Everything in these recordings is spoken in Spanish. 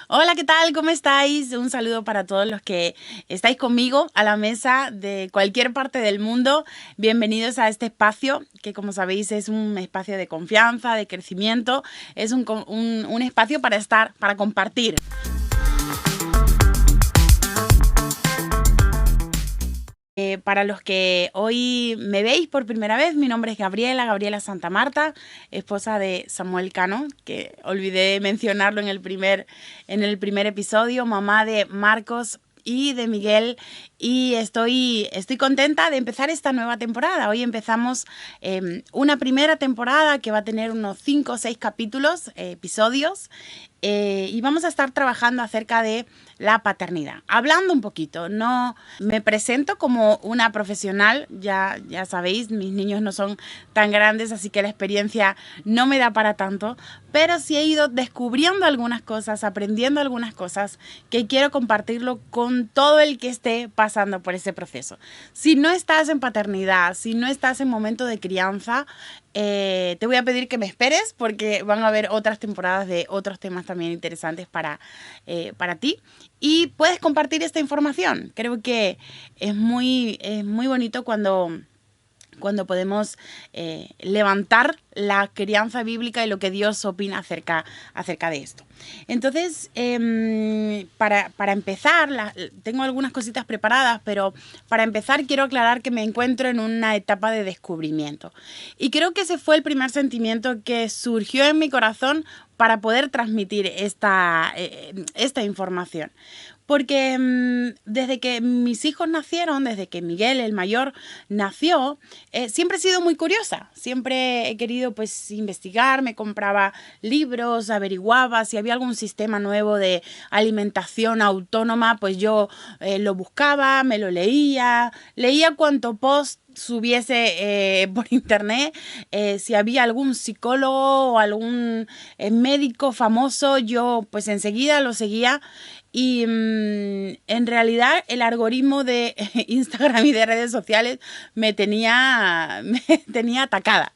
Hola, ¿qué tal? ¿Cómo estáis? Un saludo para todos los que estáis conmigo a la mesa de cualquier parte del mundo. Bienvenidos a este espacio que, como sabéis, es un espacio de confianza, de crecimiento. Es un espacio para estar, para compartir. Para los que hoy me veis por primera vez, mi nombre es Gabriela Santa Marta, esposa de Samuel Cano, que olvidé mencionarlo en el primer episodio, mamá de Marcos y de Miguel, y estoy contenta de empezar esta nueva temporada. Hoy empezamos una primera temporada que va a tener unos 5 o 6 capítulos, episodios, y vamos a estar trabajando acerca de la paternidad. Hablando un poquito, no me presento como una profesional, ya sabéis, mis niños no son tan grandes, así que la experiencia no me da para tanto, pero sí he ido descubriendo algunas cosas, aprendiendo algunas cosas que quiero compartirlo con todo el que esté pasando por ese proceso. Si no estás en paternidad, si no estás en momento de crianza, te voy a pedir que me esperes porque van a haber otras temporadas de otros temas también interesantes para ti. Y puedes compartir esta información. Creo que es muy bonito cuando podemos levantar la crianza bíblica y lo que Dios opina acerca de esto. Entonces, para empezar, tengo algunas cositas preparadas, pero para empezar quiero aclarar que me encuentro en una etapa de descubrimiento. Y creo que ese fue el primer sentimiento que surgió en mi corazón para poder transmitir esta información. Porque desde que mis hijos nacieron, desde que Miguel, el mayor, nació, siempre he sido muy curiosa. Siempre he querido pues investigar, me compraba libros, averiguaba si había algún sistema nuevo de alimentación autónoma, pues yo lo buscaba, me lo leía cuanto post subiese por internet, si había algún psicólogo o algún médico famoso, yo pues enseguida lo seguía. Y en realidad el algoritmo de Instagram y de redes sociales me tenía atacada.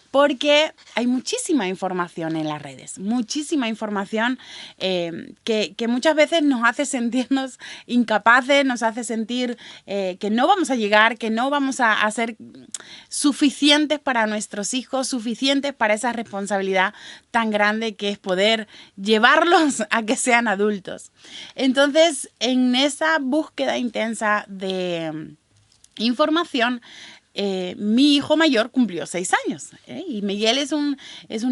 Porque hay muchísima información en las redes, muchísima información que muchas veces nos hace sentirnos incapaces, nos hace sentir que no vamos a llegar, que no vamos a ser suficientes para nuestros hijos, suficientes para esa responsabilidad tan grande que es poder llevarlos a que sean adultos. Entonces, en esa búsqueda intensa de información, mi hijo mayor cumplió 6 años, y Miguel es un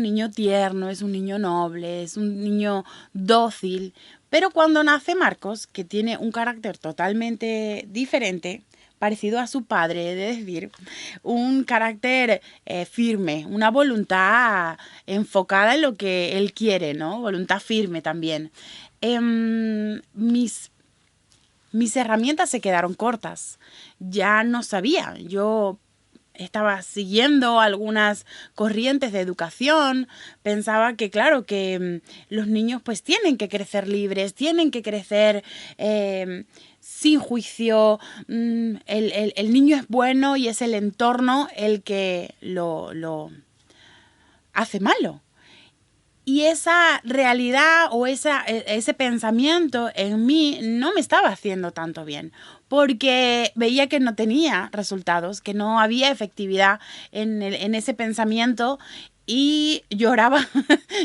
niño tierno, es un niño noble, es un niño dócil, pero cuando nace Marcos, que tiene un carácter totalmente diferente, parecido a su padre, es decir, un carácter firme, una voluntad enfocada en lo que él quiere, ¿no? Voluntad firme también. Mis herramientas se quedaron cortas. Ya no sabía. Yo estaba siguiendo algunas corrientes de educación, pensaba que claro, que los niños pues tienen que crecer libres, tienen que crecer sin juicio, el niño es bueno y es el entorno el que lo hace malo. Y esa realidad o ese pensamiento en mí no me estaba haciendo tanto bien, porque veía que no tenía resultados, que no había efectividad en ese pensamiento y lloraba,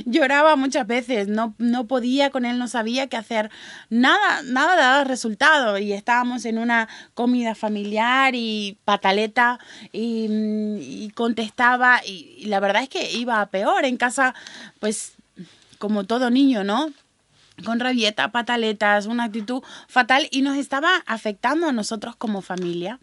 lloraba muchas veces, no podía con él, no sabía qué hacer, nada daba resultado y estábamos en una comida familiar y pataleta y contestaba y la verdad es que iba a peor en casa, pues como todo niño, ¿no? Con rabieta, pataletas, una actitud fatal y nos estaba afectando a nosotros como familia.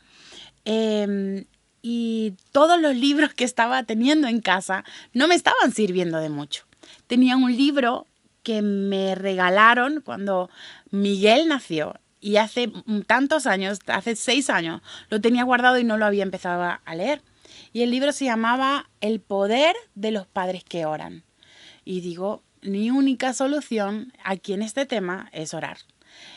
Y todos los libros que estaba teniendo en casa no me estaban sirviendo de mucho. Tenía un libro que me regalaron cuando Miguel nació y hace tantos años, hace 6 años, lo tenía guardado y no lo había empezado a leer. Y el libro se llamaba El poder de los padres que oran. Y digo, mi única solución aquí en este tema es orar.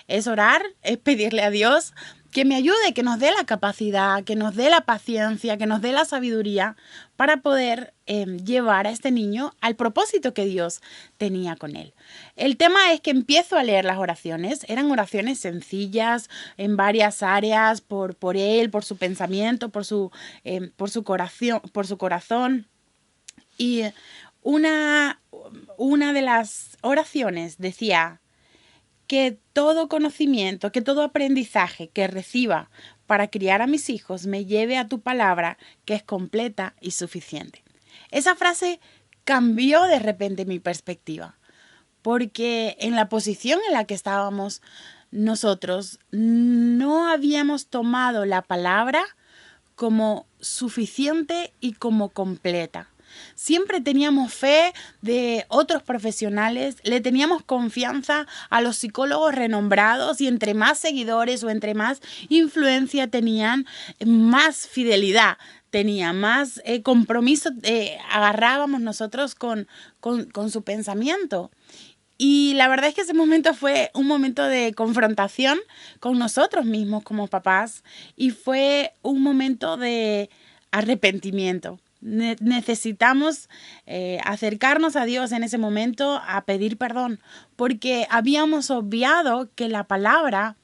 Es orar, es pedirle a Dios que me ayude, que nos dé la capacidad, que nos dé la paciencia, que nos dé la sabiduría para poder llevar a este niño al propósito que Dios tenía con él. El tema es que empiezo a leer las oraciones. Eran oraciones sencillas en varias áreas, por él, por su pensamiento, por su corazón. Y una de las oraciones decía: que todo conocimiento, que todo aprendizaje que reciba para criar a mis hijos me lleve a tu palabra, que es completa y suficiente. Esa frase cambió de repente mi perspectiva, porque en la posición en la que estábamos nosotros no habíamos tomado la palabra como suficiente y como completa. Siempre teníamos fe de otros profesionales, le teníamos confianza a los psicólogos renombrados y entre más seguidores o entre más influencia tenían, más fidelidad tenía, más compromiso agarrábamos nosotros con su pensamiento. Y la verdad es que ese momento fue un momento de confrontación con nosotros mismos como papás y fue un momento de arrepentimiento. Necesitamos acercarnos a Dios en ese momento a pedir perdón, porque habíamos obviado que la palabra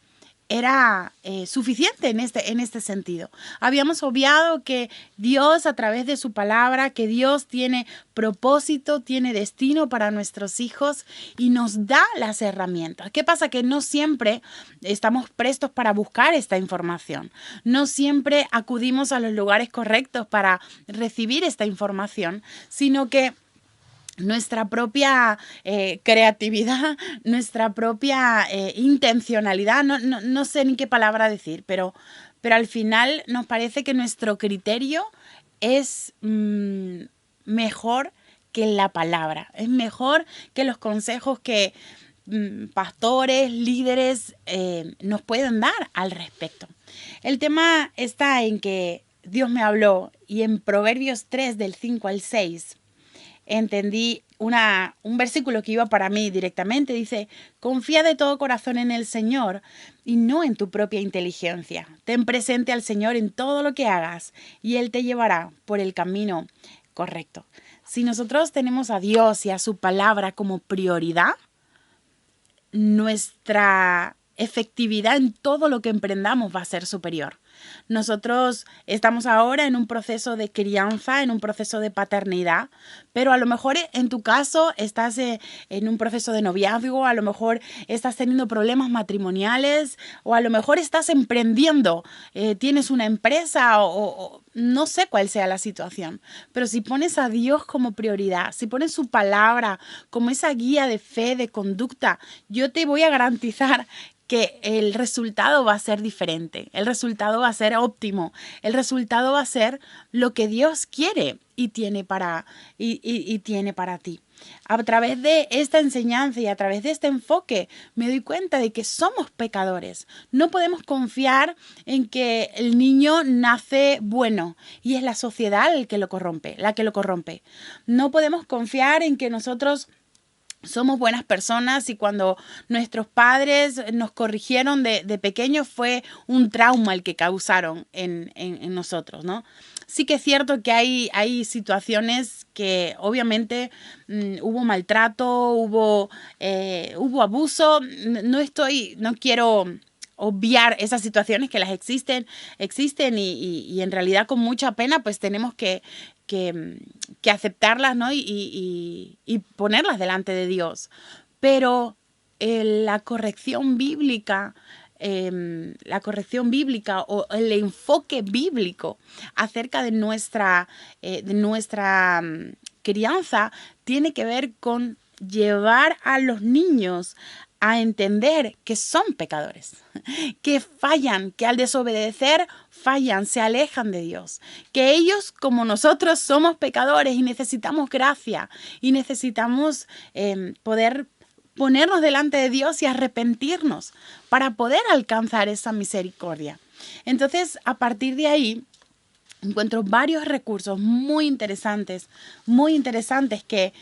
era suficiente en este sentido. Habíamos obviado que Dios, a través de su palabra, que Dios tiene propósito, tiene destino para nuestros hijos y nos da las herramientas. ¿Qué pasa? Que no siempre estamos prestos para buscar esta información. No siempre acudimos a los lugares correctos para recibir esta información, sino que nuestra propia creatividad, nuestra propia intencionalidad, no sé ni qué palabra decir, pero al final nos parece que nuestro criterio es mejor que la palabra, es mejor que los consejos que pastores, líderes nos pueden dar al respecto. El tema está en que Dios me habló y en Proverbios 3 del 5 al 6 entendí un versículo que iba para mí directamente. Dice: confía de todo corazón en el Señor y no en tu propia inteligencia. Ten presente al Señor en todo lo que hagas y Él te llevará por el camino correcto. Si nosotros tenemos a Dios y a su palabra como prioridad, nuestra efectividad en todo lo que emprendamos va a ser superior. Nosotros estamos ahora en un proceso de crianza, en un proceso de paternidad, pero a lo mejor en tu caso estás en un proceso de noviazgo, a lo mejor estás teniendo problemas matrimoniales o a lo mejor estás emprendiendo, tienes una empresa o no sé cuál sea la situación, pero si pones a Dios como prioridad, si pones su palabra como esa guía de fe, de conducta, yo te voy a garantizar que el resultado va a ser diferente, el resultado va a ser óptimo, el resultado va a ser lo que Dios quiere y tiene para ti. A través de esta enseñanza y a través de este enfoque me doy cuenta de que somos pecadores. No podemos confiar en que el niño nace bueno y es la sociedad la que lo corrompe. No podemos confiar en que nosotros somos buenas personas y cuando nuestros padres nos corrigieron de pequeños fue un trauma el que causaron en nosotros, ¿no? Sí que es cierto que hay situaciones que obviamente hubo maltrato, hubo abuso. No quiero obviar esas situaciones que las existen y en realidad con mucha pena pues tenemos que aceptarlas, ¿no? y ponerlas delante de Dios. Pero la corrección bíblica o el enfoque bíblico acerca de nuestra crianza tiene que ver con llevar a los niños a entender que son pecadores, que fallan, que al desobedecer fallan, se alejan de Dios, que ellos como nosotros somos pecadores y necesitamos gracia y necesitamos poder ponernos delante de Dios y arrepentirnos para poder alcanzar esa misericordia. Entonces, a partir de ahí, encuentro varios recursos muy interesantes que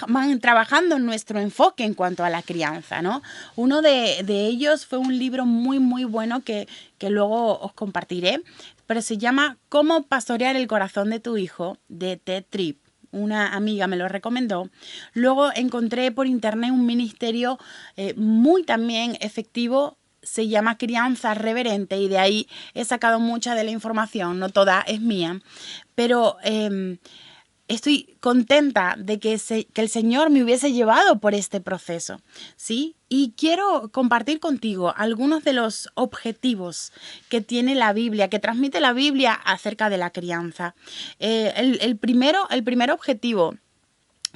van trabajando en nuestro enfoque en cuanto a la crianza, ¿no? Uno de ellos fue un libro muy bueno que luego os compartiré, pero se llama Cómo pastorear el corazón de tu hijo, de Ted Tripp. Una amiga me lo recomendó. Luego encontré por internet un ministerio muy también efectivo. Se llama Crianza Reverente y de ahí he sacado mucha de la información, no toda es mía, pero estoy contenta de que el Señor me hubiese llevado por este proceso, ¿sí? Y quiero compartir contigo algunos de los objetivos que tiene la Biblia, que transmite la Biblia acerca de la crianza. El primer objetivo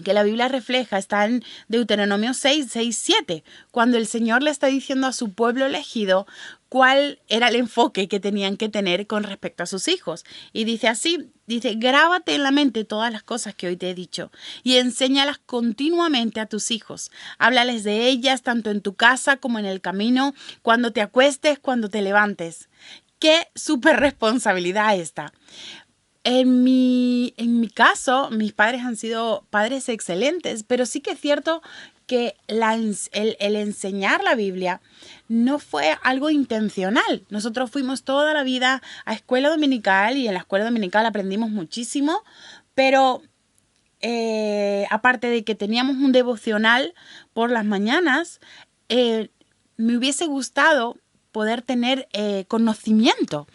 que la Biblia refleja está en Deuteronomio 6:7, cuando el Señor le está diciendo a su pueblo elegido cuál era el enfoque que tenían que tener con respecto a sus hijos. Y dice así, grábate en la mente todas las cosas que hoy te he dicho y enséñalas continuamente a tus hijos. Háblales de ellas tanto en tu casa como en el camino, cuando te acuestes, cuando te levantes. ¡Qué súper responsabilidad esta! En mi caso, mis padres han sido padres excelentes, pero sí que es cierto que el enseñar la Biblia no fue algo intencional. Nosotros fuimos toda la vida a escuela dominical y en la escuela dominical aprendimos muchísimo, pero aparte de que teníamos un devocional por las mañanas, me hubiese gustado poder tener conocimiento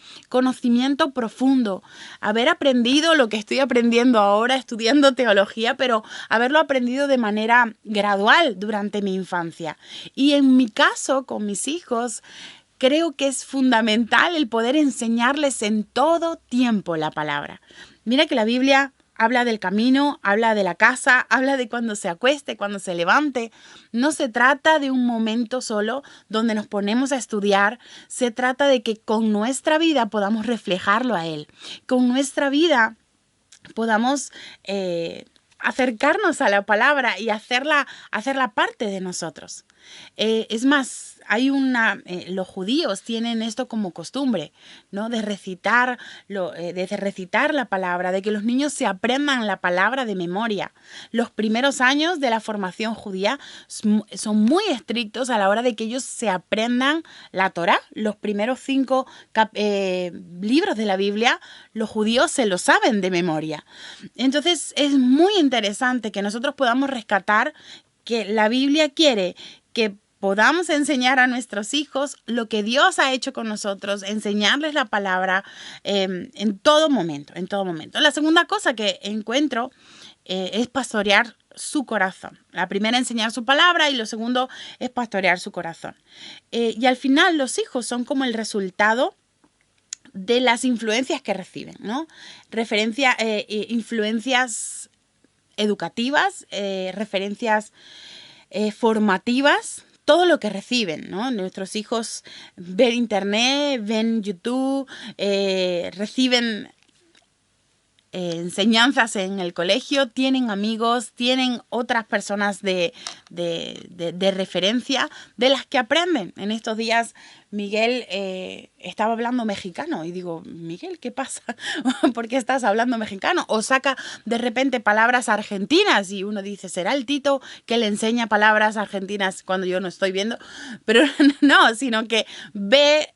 profundo, haber aprendido lo que estoy aprendiendo ahora estudiando teología, pero haberlo aprendido de manera gradual durante mi infancia. Y en mi caso, con mis hijos, creo que es fundamental el poder enseñarles en todo tiempo la palabra. Mira que la Biblia habla del camino, habla de la casa, habla de cuando se acueste, cuando se levante. No se trata de un momento solo donde nos ponemos a estudiar. Se trata de que con nuestra vida podamos reflejarlo a Él. Con nuestra vida podamos acercarnos a la palabra y hacerla parte de nosotros. Es más, los judíos tienen esto como costumbre, ¿no? De recitar la palabra, de que los niños se aprendan la palabra de memoria. Los primeros años de la formación judía son muy estrictos a la hora de que ellos se aprendan la Torá. Los primeros 5 libros de la Biblia, los judíos se lo saben de memoria. Entonces es muy interesante que nosotros podamos rescatar que la Biblia quiere que podamos enseñar a nuestros hijos lo que Dios ha hecho con nosotros, enseñarles la palabra en todo momento. La segunda cosa que encuentro es pastorear su corazón. La primera, enseñar su palabra, y lo segundo es pastorear su corazón. Y al final los hijos son como el resultado de las influencias que reciben, ¿no? Influencias educativas, referencias formativas, todo lo que reciben, ¿no? Nuestros hijos ven internet, ven YouTube, reciben enseñanzas en el colegio, tienen amigos, tienen otras personas de referencia de las que aprenden. En estos días Miguel estaba hablando mexicano y digo, Miguel, ¿qué pasa? ¿Por qué estás hablando mexicano? O saca de repente palabras argentinas y uno dice, ¿será el Tito que le enseña palabras argentinas cuando yo no estoy viendo? Pero no, sino que ve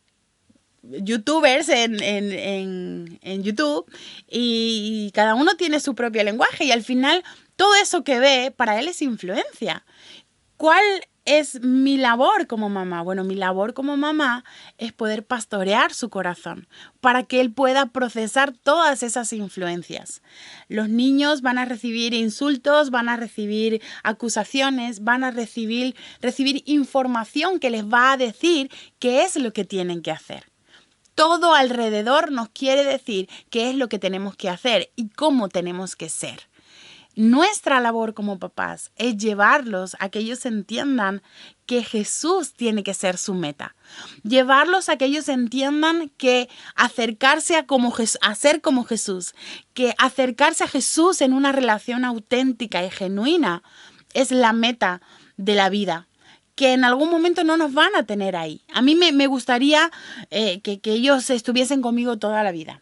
youtubers en YouTube y cada uno tiene su propio lenguaje y al final todo eso que ve para él es influencia. ¿Cuál es mi labor como mamá? Bueno, mi labor como mamá es poder pastorear su corazón para que él pueda procesar todas esas influencias. Los niños van a recibir insultos, van a recibir acusaciones, van a recibir información que les va a decir qué es lo que tienen que hacer. Todo alrededor nos quiere decir qué es lo que tenemos que hacer y cómo tenemos que ser. Nuestra labor como papás es llevarlos a que ellos entiendan que Jesús tiene que ser su meta. Llevarlos a que ellos entiendan que acercarse a ser como Jesús, que acercarse a Jesús en una relación auténtica y genuina es la meta de la vida, que en algún momento no nos van a tener ahí. A mí me gustaría que ellos estuviesen conmigo toda la vida.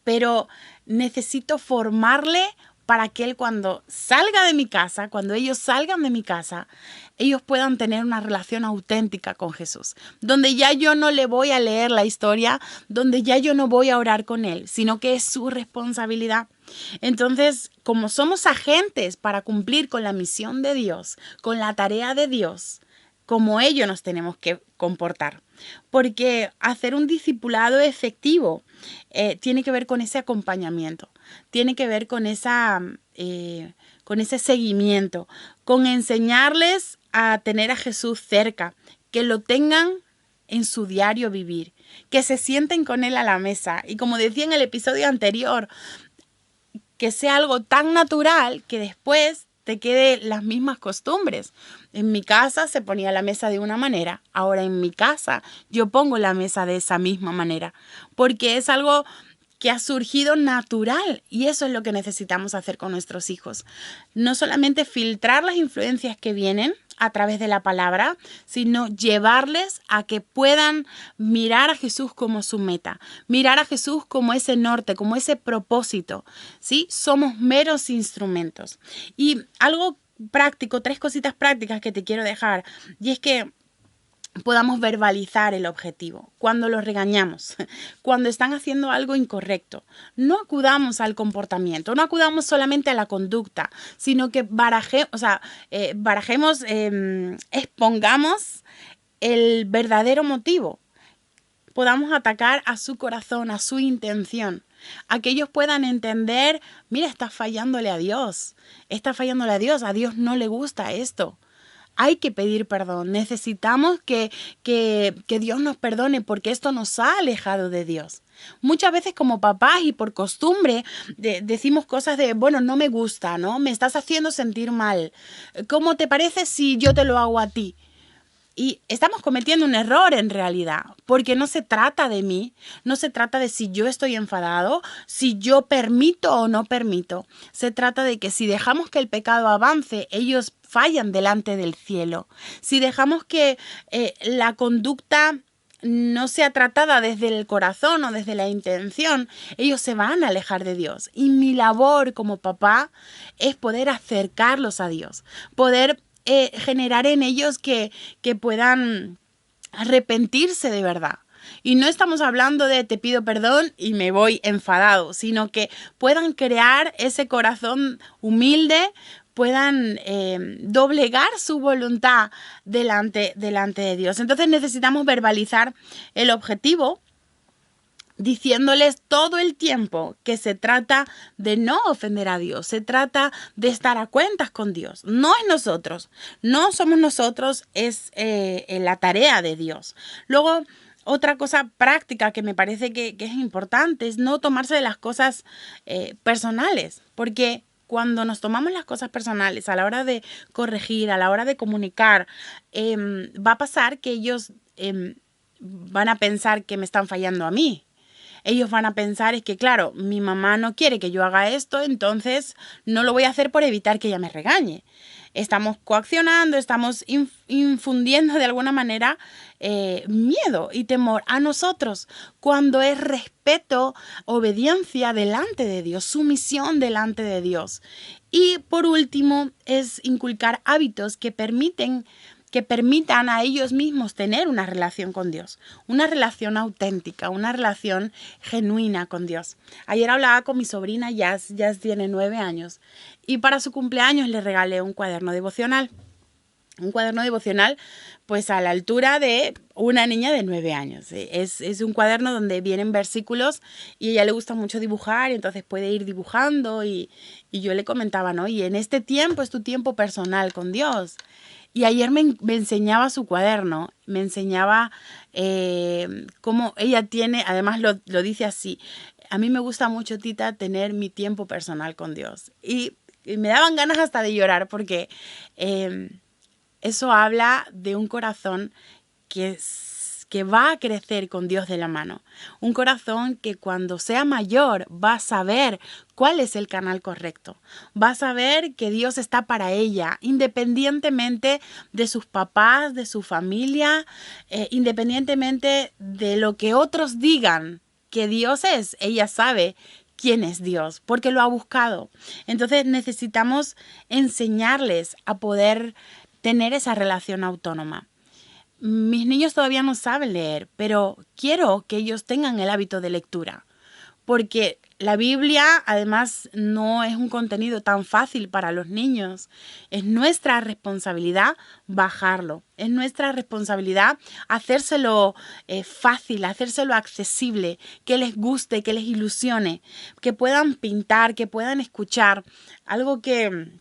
pero necesito formarle para que él cuando salga de mi casa, cuando ellos salgan de mi casa, ellos puedan tener una relación auténtica con Jesús, donde ya yo no le voy a leer la historia, donde ya yo no voy a orar con él, sino que es su responsabilidad. Entonces, como somos agentes para cumplir con la misión de Dios, con la tarea de Dios, como ellos nos tenemos que comportar. Porque hacer un discipulado efectivo tiene que ver con ese acompañamiento, tiene que ver con ese seguimiento, con enseñarles a tener a Jesús cerca, que lo tengan en su diario vivir, que se sienten con él a la mesa. Y como decía en el episodio anterior, que sea algo tan natural que después te quede las mismas costumbres. En mi casa se ponía la mesa de una manera, ahora en mi casa yo pongo la mesa de esa misma manera, porque es algo que ha surgido natural y eso es lo que necesitamos hacer con nuestros hijos. No solamente filtrar las influencias que vienen a través de la palabra, sino llevarles a que puedan mirar a Jesús como su meta, mirar a Jesús como ese norte, como ese propósito, ¿sí? Somos meros instrumentos. Y algo práctico, 3 cositas prácticas que te quiero dejar, y es que podamos verbalizar el objetivo. Cuando los regañamos, cuando están haciendo algo incorrecto, no acudamos al comportamiento, no acudamos solamente a la conducta, sino que expongamos el verdadero motivo. Podamos atacar a su corazón, a su intención, a que ellos puedan entender, mira, está fallándole a Dios, a Dios no le gusta esto. Hay que pedir perdón, necesitamos que Dios nos perdone porque esto nos ha alejado de Dios. Muchas veces como papás y por costumbre decimos cosas de, bueno, no me gusta, ¿no? Me estás haciendo sentir mal. ¿Cómo te parece si yo te lo hago a ti? Y estamos cometiendo un error en realidad, porque no se trata de mí, no se trata de si yo estoy enfadado, si yo permito o no permito. Se trata de que si dejamos que el pecado avance, ellos fallan delante del cielo. Si dejamos que la conducta no sea tratada desde el corazón o desde la intención, ellos se van a alejar de Dios. Y mi labor como papá es poder acercarlos a Dios, poder generar en ellos que puedan arrepentirse de verdad. Y no estamos hablando de te pido perdón y me voy enfadado, sino que puedan crear ese corazón humilde, puedan doblegar su voluntad delante de Dios. Entonces necesitamos verbalizar el objetivo, diciéndoles todo el tiempo que se trata de no ofender a Dios, se trata de estar a cuentas con Dios. No es nosotros, no somos nosotros, es la tarea de Dios. Luego, otra cosa práctica que me parece que es importante es no tomarse de las cosas personales, porque cuando nos tomamos las cosas personales a la hora de corregir, a la hora de comunicar, va a pasar que ellos van a pensar que me están fallando a mí. Ellos van a pensar es que, claro, mi mamá no quiere que yo haga esto, entonces no lo voy a hacer por evitar que ella me regañe. Estamos coaccionando, estamos infundiendo de alguna manera miedo y temor a nosotros, cuando es respeto, obediencia delante de Dios, sumisión delante de Dios. Y por último, es inculcar hábitos que permitan a ellos mismos tener una relación con Dios, una relación auténtica, una relación genuina con Dios. Ayer hablaba con mi sobrina Jazz tiene 9 años, y para su cumpleaños le regalé un cuaderno devocional. Un cuaderno devocional pues a la altura de una niña de 9 años. Es un cuaderno donde vienen versículos y a ella le gusta mucho dibujar, y entonces puede ir dibujando y yo le comentaba, ¿no? Y en este tiempo es tu tiempo personal con Dios. Y ayer me enseñaba su cuaderno, me enseñaba cómo ella tiene, además lo dice así, a mí me gusta mucho, Tita, tener mi tiempo personal con Dios. Y me daban ganas hasta de llorar porque eso habla de un corazón que va a crecer con Dios de la mano. Un corazón que cuando sea mayor va a saber cuál es el canal correcto. Va a saber que Dios está para ella, independientemente de sus papás, de su familia, independientemente de lo que otros digan. que Dios es. Ella sabe quién es Dios, porque lo ha buscado. Entonces necesitamos enseñarles a poder tener esa relación autónoma. Mis niños todavía no saben leer, pero quiero que ellos tengan el hábito de lectura, porque la Biblia además no es un contenido tan fácil para los niños. Es nuestra responsabilidad bajarlo, es nuestra responsabilidad hacérselo fácil, hacérselo accesible, que les guste, que les ilusione, que puedan pintar, que puedan escuchar. Algo que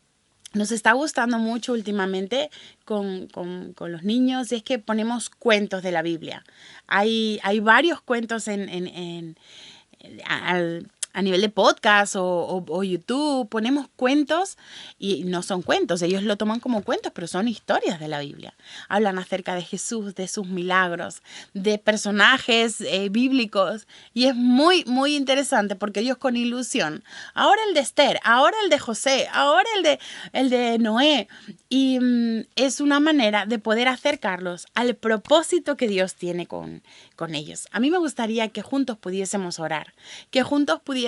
nos está gustando mucho últimamente con los niños es que ponemos cuentos de la Biblia. Hay varios cuentos a nivel de podcast o YouTube, ponemos cuentos y no son cuentos, ellos lo toman como cuentos, pero son historias de la Biblia. Hablan acerca de Jesús, de sus milagros, de personajes bíblicos y es muy, muy interesante porque ellos con ilusión, ahora el de Esther, ahora el de José, ahora el de Noé y es una manera de poder acercarlos al propósito que Dios tiene con ellos. A mí me gustaría que juntos pudiésemos orar, que juntos pudiésemos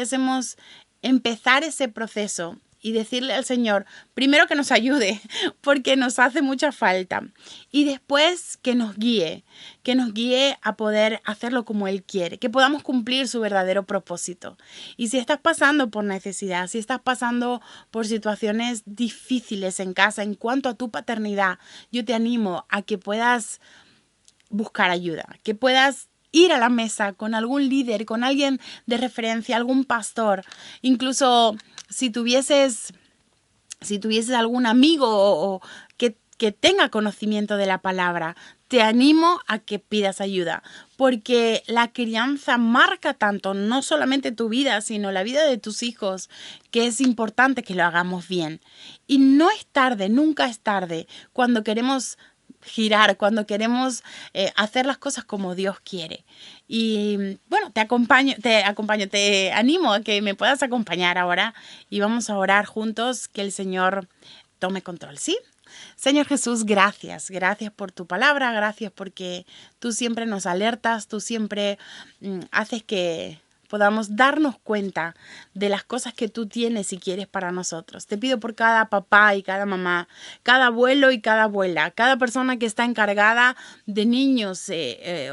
empezar ese proceso y decirle al Señor, primero que nos ayude, porque nos hace mucha falta, y después que nos guíe a poder hacerlo como Él quiere, que podamos cumplir su verdadero propósito. Y si estás pasando por necesidad, si estás pasando por situaciones difíciles en casa en cuanto a tu paternidad, yo te animo a que puedas buscar ayuda, que puedas ir a la mesa con algún líder, con alguien de referencia, algún pastor, incluso si tuvieses algún amigo o que tenga conocimiento de la palabra, te animo a que pidas ayuda, porque la crianza marca tanto, no solamente tu vida, sino la vida de tus hijos, que es importante que lo hagamos bien. Y no es tarde, nunca es tarde, cuando queremos girar, cuando queremos hacer las cosas como Dios quiere. Y bueno, te animo a que me puedas acompañar ahora y vamos a orar juntos, que el Señor tome control, ¿sí? Señor Jesús, gracias por tu palabra, gracias porque tú siempre nos alertas, tú siempre haces que podamos darnos cuenta de las cosas que tú tienes y quieres para nosotros. Te pido por cada papá y cada mamá, cada abuelo y cada abuela, cada persona que está encargada de niños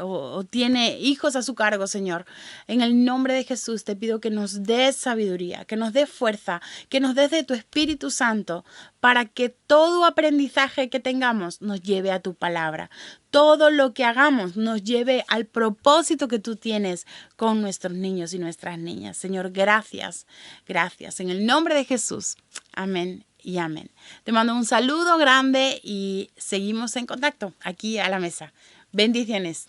o tiene hijos a su cargo, Señor. En el nombre de Jesús te pido que nos des sabiduría, que nos des fuerza, que nos des de tu Espíritu Santo para que todo aprendizaje que tengamos nos lleve a tu palabra. Todo lo que hagamos nos lleve al propósito que tú tienes con nuestros niños y nuestras niñas. Señor, gracias. En el nombre de Jesús. Amén y amén. Te mando un saludo grande y seguimos en contacto aquí a la mesa. Bendiciones.